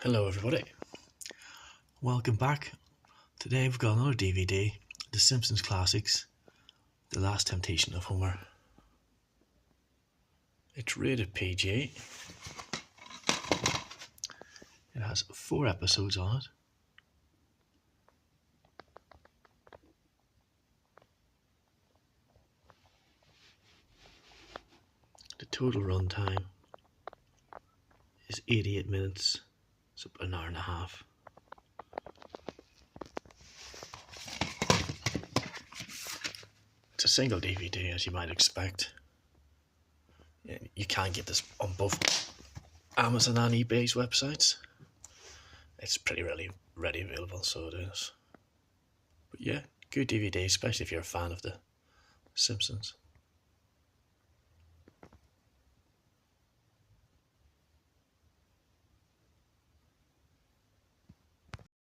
Hello everybody, welcome back. Today we've got another DVD, The Simpsons Classics, The Last Temptation of Homer. It's rated PG. It has 4 episodes on it. The total runtime is 88 minutes, so about an hour and a half. It's a single DVD, as you might expect. You can't get this on both Amazon and eBay's websites. It's pretty ready available, so it is. But yeah, good DVD, especially if you're a fan of The Simpsons.